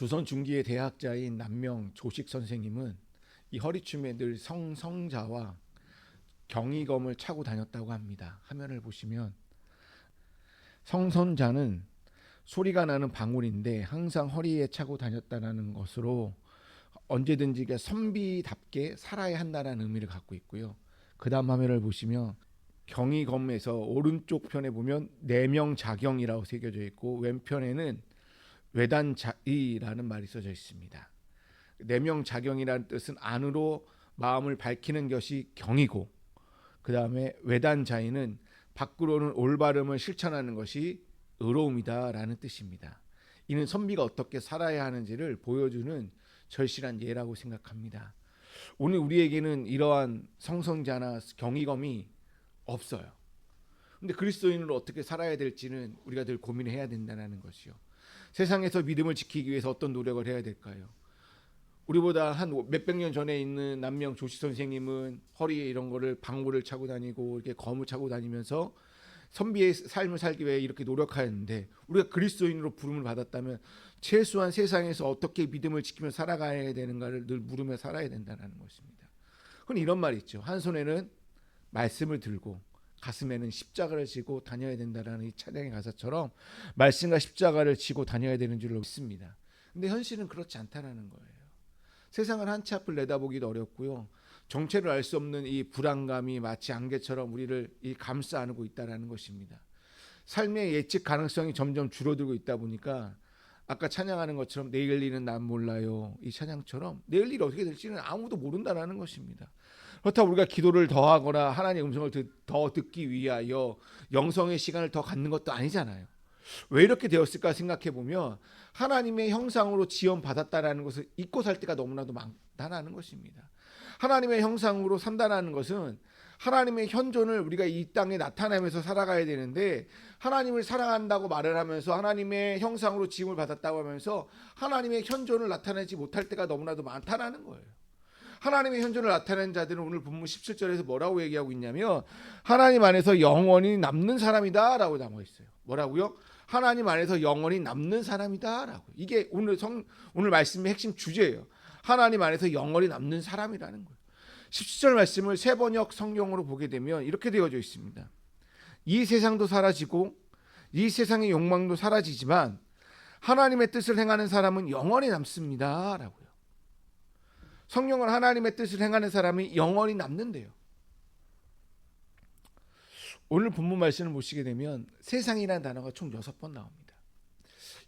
조선 중기의 대학자인 남명 조식 선생님은 이 허리춤에 늘 성자와 경이검을 차고 다녔다고 합니다. 화면을 보시면 성선자는 소리가 나는 방울인데 항상 허리에 차고 다녔다는 것으로 언제든지 선비답게 살아야 한다는 의미를 갖고 있고요. 그 다음 화면을 보시면 경이검에서 오른쪽 편에 보면 내명자경이라고 새겨져 있고 왼편에는 외단자의라는 말이 써져 있습니다. 내명자경이라는 뜻은 안으로 마음을 밝히는 것이 경이고, 그 다음에 외단자의는 밖으로는 올바름을 실천하는 것이 의로움이다라는 뜻입니다. 이는 선비가 어떻게 살아야 하는지를 보여주는 절실한 예라고 생각합니다. 오늘 우리에게는 이러한 성성자나 경이검이 없어요. 근데 그리스도인으로 어떻게 살아야 될지는 우리가 늘 고민해야 된다는 것이요. 세상에서 믿음을 지키기 위해서 어떤 노력을 해야 될까요? 우리보다 한 몇백 년 전에 있는 남명 조시 선생님은 허리에 이런 거를 방울을 차고 다니고 이렇게 검을 차고 다니면서 선비의 삶을 살기 위해 이렇게 노력하였는데, 우리가 그리스도인으로 부름을 받았다면 최소한 세상에서 어떻게 믿음을 지키며 살아가야 되는가를 늘 물으며 살아야 된다는 것입니다. 그건 이런 말이 있죠. 한 손에는 말씀을 들고 가슴에는 십자가를 지고 다녀야 된다라는 이 찬양의 가사처럼 말씀과 십자가를 지고 다녀야 되는 줄로 믿습니다. 근데 현실은 그렇지 않다는 거예요. 세상은 한 치 앞을 내다보기도 어렵고요. 정체를 알 수 없는 이 불안감이 마치 안개처럼 우리를 감싸 안고 있다는 것입니다. 삶의 예측 가능성이 점점 줄어들고 있다 보니까 아까 찬양하는 것처럼 내일 일은 난 몰라요. 이 찬양처럼 내일 일이 어떻게 될지는 아무도 모른다는 것입니다. 그렇다고 우리가 기도를 더 하거나 하나님의 음성을 더 듣기 위하여 영성의 시간을 더 갖는 것도 아니잖아요. 왜 이렇게 되었을까 생각해 보면 하나님의 형상으로 지원받았다라는 것을 잊고 살 때가 너무나도 많다는 것입니다. 하나님의 형상으로 산다는 것은 하나님의 현존을 우리가 이 땅에 나타내면서 살아가야 되는데, 하나님을 사랑한다고 말을 하면서 하나님의 형상으로 지음을 받았다고 하면서 하나님의 현존을 나타내지 못할 때가 너무나도 많다는 거예요. 하나님의 현존을 나타내는 자들은 오늘 본문 17절에서 뭐라고 얘기하고 있냐면 하나님 안에서 영원히 남는 사람이다 라고 나와 있어요. 뭐라고요? 하나님 안에서 영원히 남는 사람이다 라고. 이게 오늘 말씀의 핵심 주제예요. 하나님 안에서 영원히 남는 사람이라는 거예요. 17절 말씀을 세 번역 성경으로 보게 되면 이렇게 되어져 있습니다. 이 세상도 사라지고 이 세상의 욕망도 사라지지만 하나님의 뜻을 행하는 사람은 영원히 남습니다 라고요. 성경은 하나님의 뜻을 행하는 사람이 영원히 남는데요. 오늘 본문 말씀을 보시게 되면 세상이라는 단어가 총 6번 나옵니다.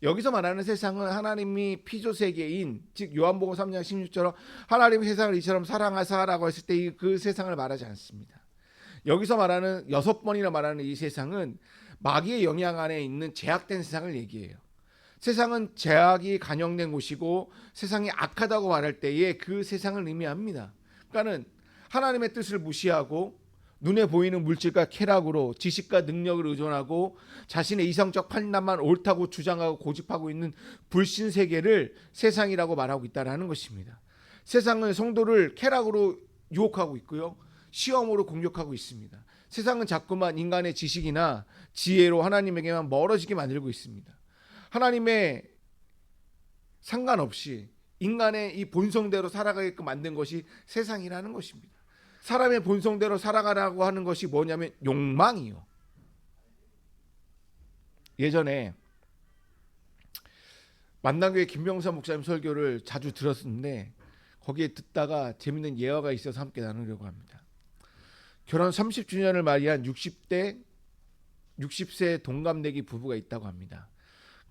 여기서 말하는 세상은 하나님이 피조세계인, 즉 요한복음 3장 16절처럼 하나님이 세상을 이처럼 사랑하사라고 했을 때 그 세상을 말하지 않습니다. 여기서 말하는 6번이나 말하는 이 세상은 마귀의 영향 안에 있는 제약된 세상을 얘기해요. 세상은 제약이 간영된 곳이고 세상이 악하다고 말할 때에 그 세상을 의미합니다. 그러니까는 하나님의 뜻을 무시하고 눈에 보이는 물질과 쾌락으로 지식과 능력을 의존하고 자신의 이성적 판단만 옳다고 주장하고 고집하고 있는 불신 세계를 세상이라고 말하고 있다는 것입니다. 세상은 성도를 쾌락으로 유혹하고 있고요, 시험으로 공격하고 있습니다. 세상은 자꾸만 인간의 지식이나 지혜로 하나님에게만 멀어지게 만들고 있습니다. 하나님의 상관없이 인간의 이 본성대로 살아가게끔 만든 것이 세상이라는 것입니다. 사람의 본성대로 살아가라고 하는 것이 뭐냐면 욕망이요. 예전에 만남교회 김병사 목사님 설교를 자주 들었는데 거기에 듣다가 재밌는 예화가 있어서 함께 나누려고 합니다. 결혼 30주년을 맞이한 60세 동갑내기 부부가 있다고 합니다.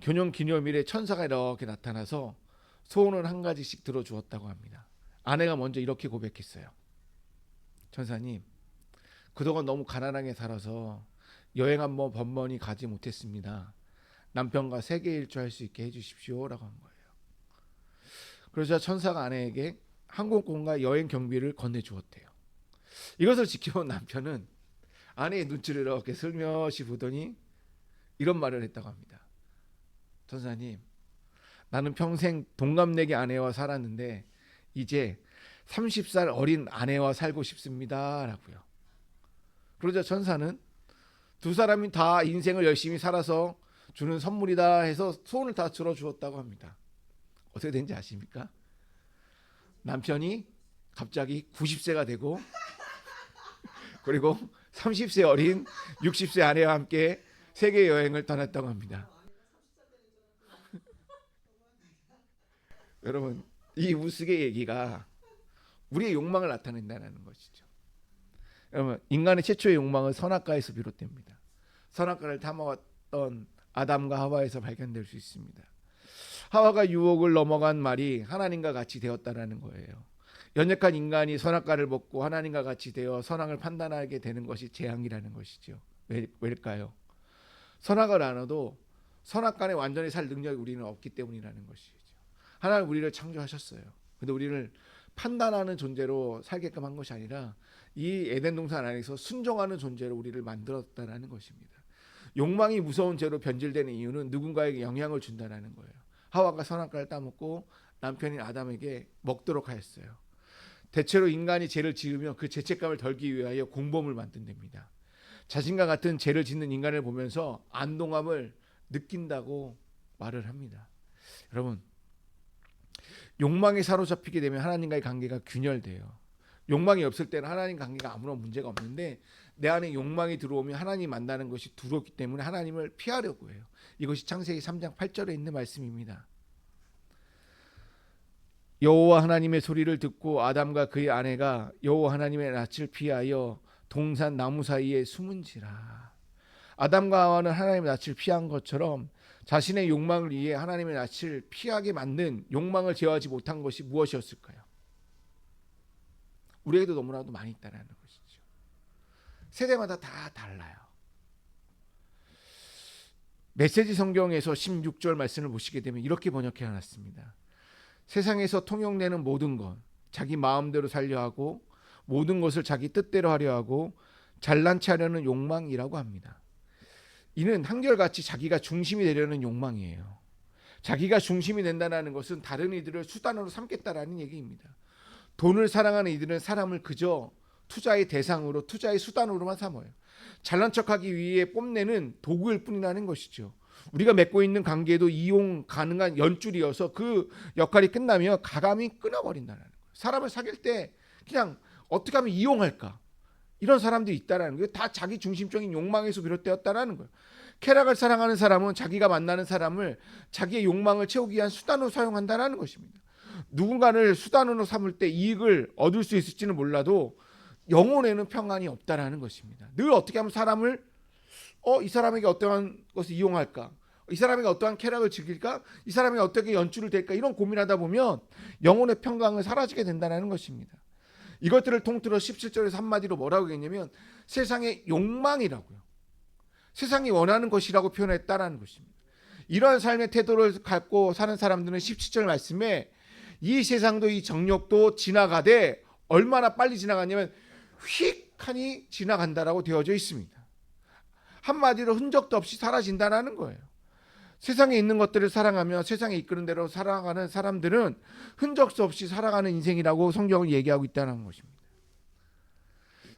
결혼 기념일에 천사가 이렇게 나타나서 소원을 한 가지씩 들어주었다고 합니다. 아내가 먼저 이렇게 고백했어요. 천사님, 그동안 너무 가난하게 살아서 여행 한번 번번이 가지 못했습니다. 남편과 세계 일주할 수 있게 해주십시오 라고 한 거예요. 그러자 천사가 아내에게 항공권과 여행 경비를 건네주었대요. 이것을 지켜본 남편은 아내의 눈치를 이렇게 슬며시 보더니 이런 말을 했다고 합니다. 천사님, 나는 평생 동갑내기 아내와 살았는데 이제 30살 어린 아내와 살고 싶습니다 라고요. 그러자 천사는 두 사람이 다 인생을 열심히 살아서 주는 선물이다 해서 소원을 다 들어주었다고 합니다. 어떻게 된지 아십니까? 남편이 갑자기 90세가 되고 그리고 30세 어린 60세 아내와 함께 세계 여행을 떠났다고 합니다. 여러분, 이 우스개 얘기가 우리의 욕망을 나타낸다는 것이죠. 여러분, 인간의 최초의 욕망은 선악과에서 비롯됩니다. 선악과를 탐하던 아담과 하와에서 발견될 수 있습니다. 하와가 유혹을 넘어간 말이 하나님과 같이 되었다라는 거예요. 연약한 인간이 선악과를 먹고 하나님과 같이 되어 선악을 판단하게 되는 것이 재앙이라는 것이죠. 왜일까요? 선악을 안 해도 선악간에 완전히 살 능력이 우리는 없기 때문이라는 것이죠. 하나님 우리를 창조하셨어요. 근데 우리를 판단하는 존재로 살게끔 한 것이 아니라 이 에덴 동산 안에서 순종하는 존재로 우리를 만들었다라는 것입니다. 욕망이 무서운 죄로 변질되는 이유는 누군가에게 영향을 준다라는 거예요. 하와가 선악과를 따먹고 남편인 아담에게 먹도록 하였어요. 대체로 인간이 죄를 지으면 그 죄책감을 덜기 위하여 공범을 만든답니다. 자신과 같은 죄를 짓는 인간을 보면서 안동함을 느낀다고 말을 합니다. 여러분, 욕망에 사로잡히게 되면 하나님과의 관계가 균열돼요. 욕망이 없을 때는 하나님 관계가 아무런 문제가 없는데 내 안에 욕망이 들어오면 하나님 만나는 것이 두렵기 때문에 하나님을 피하려고 해요. 이것이 창세기 3장 8절에 있는 말씀입니다. 여호와 하나님의 소리를 듣고 아담과 그의 아내가 여호와 하나님의 낯을 피하여 동산 나무 사이에 숨은지라. 아담과 하와는 하나님의 낯을 피한 것처럼 자신의 욕망을 위해 하나님의 낯을 피하게 만든 욕망을 제어하지 못한 것이 무엇이었을까요? 우리에게도 너무나도 많이 있다는 것이죠. 세대마다 다 달라요. 메시지 성경에서 16절 말씀을 보시게 되면 이렇게 번역해 놨습니다. 세상에서 통용되는 모든 것, 자기 마음대로 살려 하고 모든 것을 자기 뜻대로 하려 하고 잘난 체 하려는 욕망이라고 합니다. 이는 한결같이 자기가 중심이 되려는 욕망이에요. 자기가 중심이 된다는 것은 다른 이들을 수단으로 삼겠다라는 얘기입니다. 돈을 사랑하는 이들은 사람을 그저 투자의 대상으로, 투자의 수단으로만 삼아요. 잘난 척하기 위해 뽐내는 도구일 뿐이라는 것이죠. 우리가 맺고 있는 관계도 이용 가능한 연줄이어서 그 역할이 끝나면 가감히 끊어버린다는 거예요. 사람을 사귈 때 그냥 어떻게 하면 이용할까? 이런 사람들이 있다라는 거예요. 다 자기 중심적인 욕망에서 비롯되었다라는 거예요. 쾌락을 사랑하는 사람은 자기가 만나는 사람을 자기의 욕망을 채우기 위한 수단으로 사용한다라는 것입니다. 누군가를 수단으로 삼을 때 이익을 얻을 수 있을지는 몰라도 영혼에는 평안이 없다라는 것입니다. 늘 어떻게 하면 사람을 이 사람에게 어떠한 것을 이용할까? 이 사람에게 어떠한 쾌락을 즐길까? 이 사람에게 어떻게 연출을 될까? 이런 고민하다 보면 영혼의 평강은 사라지게 된다는 것입니다. 이것들을 통틀어 17절에서 한마디로 뭐라고 했냐면 세상의 욕망이라고요. 세상이 원하는 것이라고 표현했다라는 것입니다. 이러한 삶의 태도를 갖고 사는 사람들은 17절 말씀에 이 세상도 이 정욕도 지나가되 얼마나 빨리 지나가냐면 휙하니 지나간다라고 되어져 있습니다. 한마디로 흔적도 없이 사라진다는 거예요. 세상에 있는 것들을 사랑하며 세상에 이끄는 대로 살아가는 사람들은 흔적 없이 살아가는 인생이라고 성경은 얘기하고 있다는 것입니다.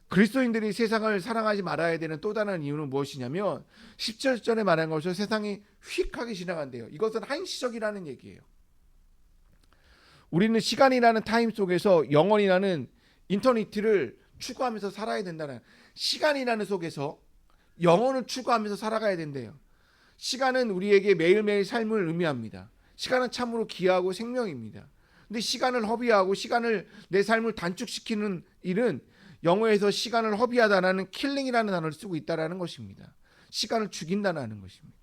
그리스도인들이 세상을 사랑하지 말아야 되는 또 다른 이유는 무엇이냐면 17절에 말한 것처럼 세상이 휙하게 지나간대요. 이것은 한시적이라는 얘기예요. 우리는 시간이라는 타임 속에서 영원이라는 인터니티를 추구하면서 살아야 된다는, 시간이라는 속에서 영혼을 추구하면서 살아가야 된대요. 시간은 우리에게 매일매일 삶을 의미합니다. 시간은 참으로 귀하고 생명입니다. 근데 시간을 허비하고 시간을 내 삶을 단축시키는 일은 영어에서 시간을 허비하다라는 킬링이라는 단어를 쓰고 있다라는 것입니다. 시간을 죽인다는 것입니다.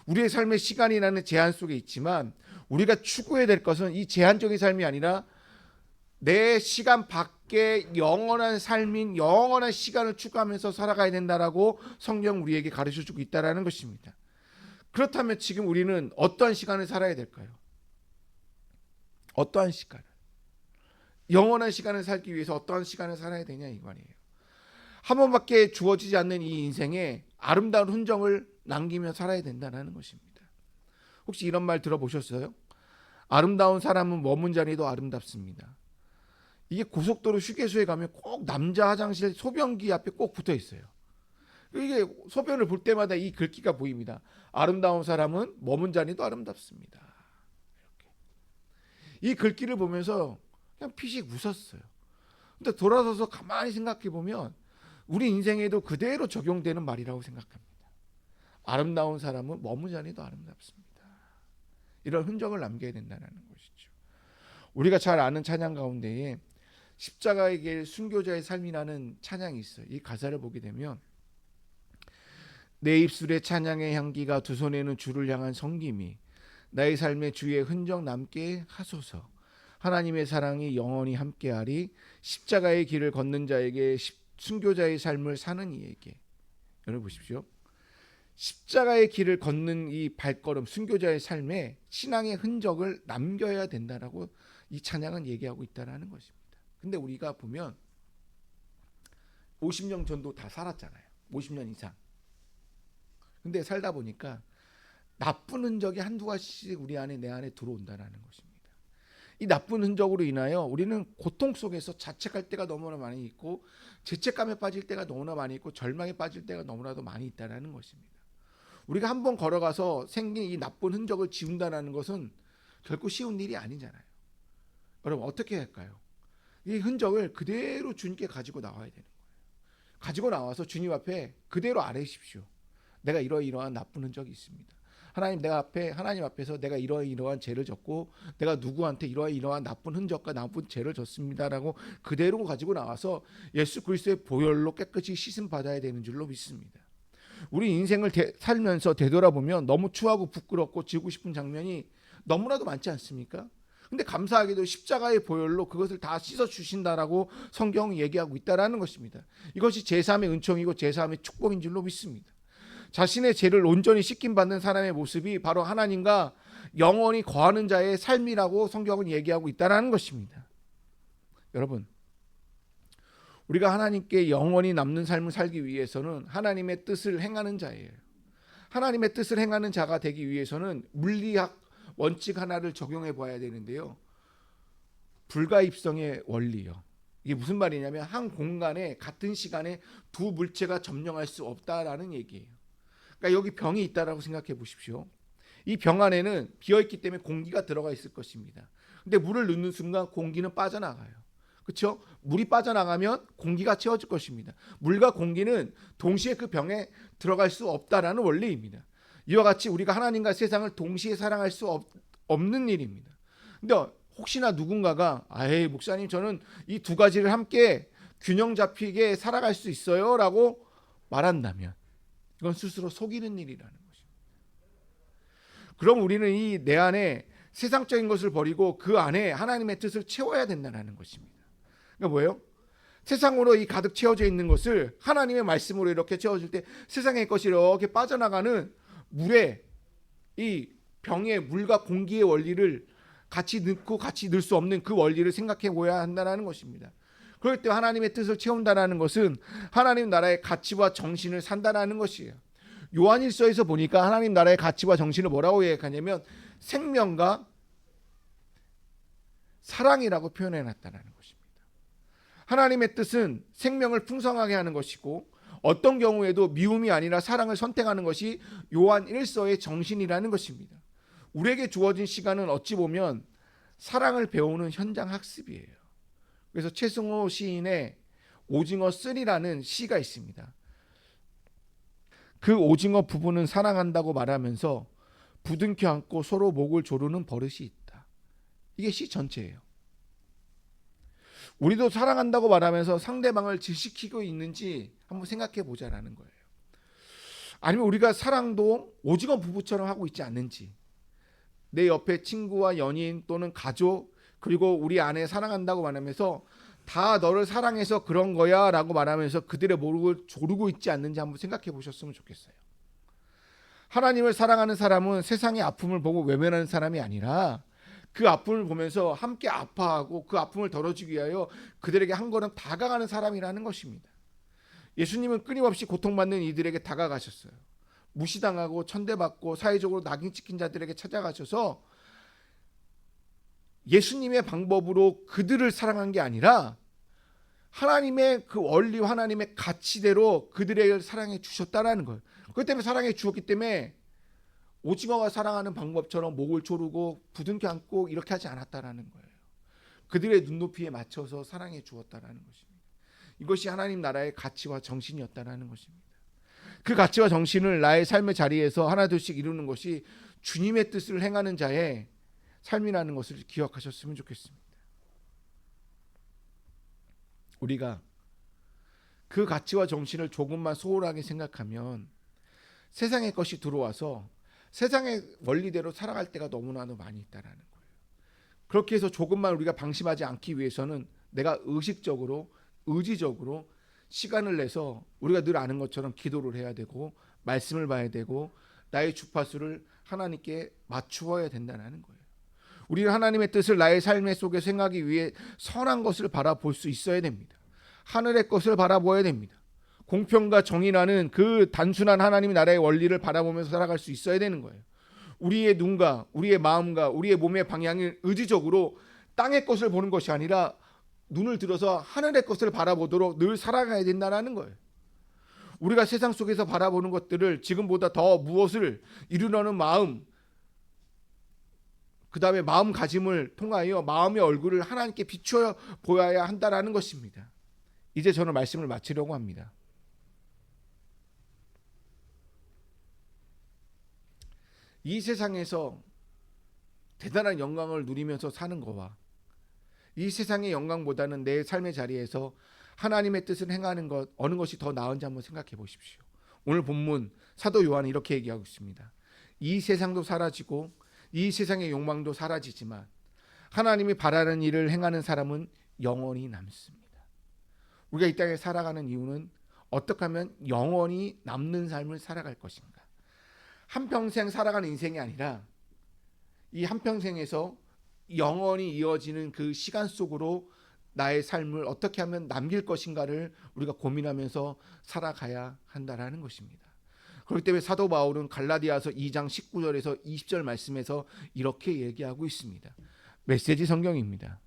우리의 삶의 시간이라는 제한 속에 있지만 우리가 추구해야 될 것은 이 제한적인 삶이 아니라 내 시간 밖에 영원한 삶인 영원한 시간을 추구하면서 살아가야 된다라고 성경 우리에게 가르쳐주고 있다라는 것입니다. 그렇다면 지금 우리는 어떠한 시간을 살아야 될까요? 어떠한 시간을? 영원한 시간을 살기 위해서 어떠한 시간을 살아야 되냐 이 말이에요. 한 번밖에 주어지지 않는 이 인생에 아름다운 흔적을 남기며 살아야 된다는 것입니다. 혹시 이런 말 들어보셨어요? 아름다운 사람은 머문 자리도 아름답습니다. 이게 고속도로 휴게소에 가면 꼭 남자 화장실 소변기 앞에 꼭 붙어 있어요. 이게 소변을 볼 때마다 이 글귀가 보입니다. 아름다운 사람은 머문 자리도 아름답습니다. 이렇게. 이 글귀를 보면서 그냥 피식 웃었어요. 근데 돌아서서 가만히 생각해 보면 우리 인생에도 그대로 적용되는 말이라고 생각합니다. 아름다운 사람은 머무자니도 아름답습니다. 이런 흔적을 남겨야 된다는 것이죠. 우리가 잘 아는 찬양 가운데에 십자가의 길 순교자의 삶이라는 찬양이 있어요. 이 가사를 보게 되면 내 입술에 찬양의 향기가 두 손에는 주를 향한 섬김이 나의 삶에 주의 흔적 남게 하소서. 하나님의 사랑이 영원히 함께하리. 십자가의 길을 걷는 자에게 순교자의 삶을 사는 이에게. 여러분 보십시오. 십자가의 길을 걷는 이 발걸음 순교자의 삶에 신앙의 흔적을 남겨야 된다라고 이 찬양은 얘기하고 있다는 것입니다. 근데 우리가 보면 50년 전도 다 살았잖아요. 50년 이상. 근데 살다 보니까 나쁜 흔적이 한두 가지씩 우리 안에 내 안에 들어온다는 것입니다. 이 나쁜 흔적으로 인하여 우리는 고통 속에서 자책할 때가 너무나 많이 있고 죄책감에 빠질 때가 너무나 많이 있고 절망에 빠질 때가 너무나도 많이 있다는 것입니다. 우리가 한번 걸어가서 생긴 이 나쁜 흔적을 지운다는 것은 결코 쉬운 일이 아니잖아요. 여러분 어떻게 할까요? 이 흔적을 그대로 주님께 가지고 나와야 되는 거예요. 가지고 나와서 주님 앞에 그대로 아뢰십시오. 내가 이러이러한 나쁜 흔적이 있습니다. 하나님 앞에서 내가 이러이러한 죄를 졌고 내가 누구한테 이러이러한 나쁜 흔적과 나쁜 죄를 졌습니다라고 그대로 가지고 나와서 예수 그리스도의 보혈로 깨끗이 씻음 받아야 되는 줄로 믿습니다. 우리 인생을 살면서 되돌아보면 너무 추하고 부끄럽고 지고 싶은 장면이 너무나도 많지 않습니까? 근데 감사하게도 십자가의 보혈로 그것을 다 씻어 주신다라고 성경이 얘기하고 있다라는 것입니다. 이것이 제3의 은총이고 제3의 축복인 줄로 믿습니다. 자신의 죄를 온전히 씻김 받는 사람의 모습이 바로 하나님과 영원히 거하는 자의 삶이라고 성경은 얘기하고 있다라는 것입니다. 여러분, 우리가 하나님께 영원히 남는 삶을 살기 위해서는 하나님의 뜻을 행하는 자예요. 하나님의 뜻을 행하는 자가 되기 위해서는 물리학 원칙 하나를 적용해 봐야 되는데요. 불가입성의 원리요. 이게 무슨 말이냐면 한 공간에 같은 시간에 두 물체가 점령할 수 없다라는 얘기예요. 그러니까 여기 병이 있다라고 생각해 보십시오. 이 병 안에는 비어있기 때문에 공기가 들어가 있을 것입니다. 근데 물을 넣는 순간 공기는 빠져나가요. 그렇죠? 물이 빠져나가면 공기가 채워질 것입니다. 물과 공기는 동시에 그 병에 들어갈 수 없다라는 원리입니다. 이와 같이 우리가 하나님과 세상을 동시에 사랑할 수 없는 일입니다. 근데 혹시나 누군가가 목사님 저는 이 두 가지를 함께 균형 잡히게 살아갈 수 있어요 라고 말한다면 이건 스스로 속이는 일이라는 것입니다. 그럼 우리는 이 내 안에 세상적인 것을 버리고 그 안에 하나님의 뜻을 채워야 된다는 것입니다. 그러니까 뭐예요? 세상으로 이 가득 채워져 있는 것을 하나님의 말씀으로 이렇게 채워줄 때 세상의 것이 이렇게 빠져나가는 물에 이 병의 물과 공기의 원리를 같이 넣고 같이 넣을 수 없는 그 원리를 생각해 보아야 한다는 것입니다. 그럴 때 하나님의 뜻을 채운다는 것은 하나님 나라의 가치와 정신을 산다는 것이에요. 요한일서에서 보니까 하나님 나라의 가치와 정신을 뭐라고 얘기하냐면 생명과 사랑이라고 표현해 놨다는 것입니다. 하나님의 뜻은 생명을 풍성하게 하는 것이고 어떤 경우에도 미움이 아니라 사랑을 선택하는 것이 요한 1서의 정신이라는 것입니다. 우리에게 주어진 시간은 어찌 보면 사랑을 배우는 현장 학습이에요. 그래서 최승호 시인의 오징어 쓰리라는 시가 있습니다. 그 오징어 부부는 사랑한다고 말하면서 부둥켜 안고 서로 목을 조르는 버릇이 있다. 이게 시 전체예요. 우리도 사랑한다고 말하면서 상대방을 질시키고 있는지 한번 생각해 보자라는 거예요. 아니면 우리가 사랑도 오징어 부부처럼 하고 있지 않는지, 내 옆에 친구와 연인 또는 가족 그리고 우리 아내 사랑한다고 말하면서 다 너를 사랑해서 그런 거야 라고 말하면서 그들의 목을 조르고 있지 않는지 한번 생각해 보셨으면 좋겠어요. 하나님을 사랑하는 사람은 세상의 아픔을 보고 외면하는 사람이 아니라 그 아픔을 보면서 함께 아파하고 그 아픔을 덜어주기 위하여 그들에게 한 걸음 다가가는 사람이라는 것입니다. 예수님은 끊임없이 고통받는 이들에게 다가가셨어요. 무시당하고 천대받고 사회적으로 낙인 찍힌 자들에게 찾아가셔서 예수님의 방법으로 그들을 사랑한 게 아니라 하나님의 그 원리와 하나님의 가치대로 그들을 사랑해 주셨다라는 거예요. 그것 때문에 사랑해 주었기 때문에 오징어가 살아가는 방법처럼 목을 조르고 부둥켜 안고 이렇게 하지 않았다라는 거예요. 그들의 눈높이에 맞춰서 사랑해 주었다라는 것입니다. 이것이 하나님 나라의 가치와 정신이었다라는 것입니다. 그 가치와 정신을 나의 삶의 자리에서 하나둘씩 이루는 것이 주님의 뜻을 행하는 자의 삶이라는 것을 기억하셨으면 좋겠습니다. 우리가 그 가치와 정신을 조금만 소홀하게 생각하면 세상의 것이 들어와서 세상의 원리대로 살아갈 때가 너무나도 많이 있다라는 거예요. 그렇게 해서 조금만 우리가 방심하지 않기 위해서는 내가 의식적으로 의지적으로 시간을 내서 우리가 늘 아는 것처럼 기도를 해야 되고 말씀을 봐야 되고 나의 주파수를 하나님께 맞추어야 된다는 거예요. 우리는 하나님의 뜻을 나의 삶의 속에 생각하기 위해 선한 것을 바라볼 수 있어야 됩니다. 하늘의 것을 바라보아야 됩니다. 공평과 정의라는 그 단순한 하나님의 나라의 원리를 바라보면서 살아갈 수 있어야 되는 거예요. 우리의 눈과 우리의 마음과 우리의 몸의 방향을 의지적으로 땅의 것을 보는 것이 아니라 눈을 들어서 하늘의 것을 바라보도록 늘 살아가야 된다는 거예요. 우리가 세상 속에서 바라보는 것들을 지금보다 더 무엇을 이루려는 마음, 그 다음에 마음가짐을 통하여 마음의 얼굴을 하나님께 비추어 보여야 한다는 것입니다. 이제 저는 말씀을 마치려고 합니다. 이 세상에서 대단한 영광을 누리면서 사는 거와 이 세상의 영광보다는 내 삶의 자리에서 하나님의 뜻을 행하는 것, 어느 것이 더 나은지 한번 생각해 보십시오. 오늘 본문 사도 요한은 이렇게 얘기하고 있습니다. 이 세상도 사라지고 이 세상의 욕망도 사라지지만 하나님이 바라는 일을 행하는 사람은 영원히 남습니다. 우리가 이 땅에 살아가는 이유는 어떻게 하면 영원히 남는 삶을 살아갈 것인가. 한평생 살아가는 인생이 아니라 이 한평생에서 영원히 이어지는 그 시간 속으로 나의 삶을 어떻게 하면 남길 것인가를 우리가 고민하면서 살아가야 한다는 것입니다. 그렇기 때문에 사도 바울은 갈라디아서 2장 19절에서 20절 말씀에서 이렇게 얘기하고 있습니다. 메시지 성경입니다.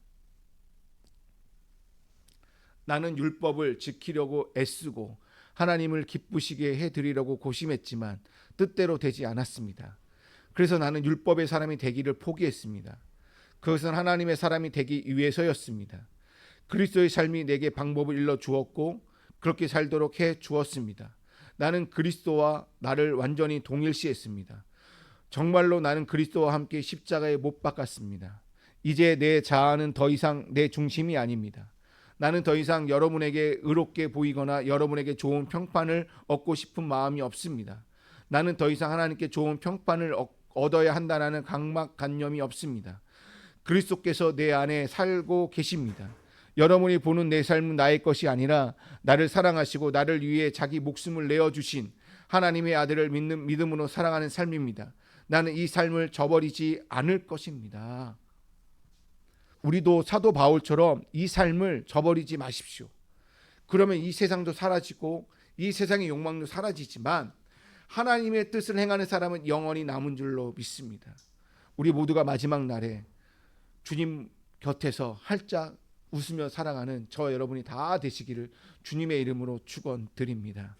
나는 율법을 지키려고 애쓰고 하나님을 기쁘시게 해드리려고 고심했지만 뜻대로 되지 않았습니다. 그래서 나는 율법의 사람이 되기를 포기했습니다. 그것은 하나님의 사람이 되기 위해서였습니다. 그리스도의 삶이 내게 방법을 일러 주었고 그렇게 살도록 해 주었습니다. 나는 그리스도와 나를 완전히 동일시했습니다. 정말로 나는 그리스도와 함께 십자가에 못 박았습니다. 이제 내 자아는 더 이상 내 중심이 아닙니다. 나는 더 이상 여러분에게 의롭게 보이거나 여러분에게 좋은 평판을 얻고 싶은 마음이 없습니다. 나는 더 이상 하나님께 좋은 평판을 얻어야 한다는 강박관념이 없습니다. 그리스도께서 내 안에 살고 계십니다. 여러분이 보는 내 삶은 나의 것이 아니라 나를 사랑하시고 나를 위해 자기 목숨을 내어주신 하나님의 아들을 믿는 믿음으로 살아가는 삶입니다. 나는 이 삶을 저버리지 않을 것입니다. 우리도 사도 바울처럼 이 삶을 저버리지 마십시오. 그러면 이 세상도 사라지고 이 세상의 욕망도 사라지지만 하나님의 뜻을 행하는 사람은 영원히 남은 줄로 믿습니다. 우리 모두가 마지막 날에 주님 곁에서 활짝 웃으며 살아가는 저 여러분이 다 되시기를 주님의 이름으로 축원드립니다.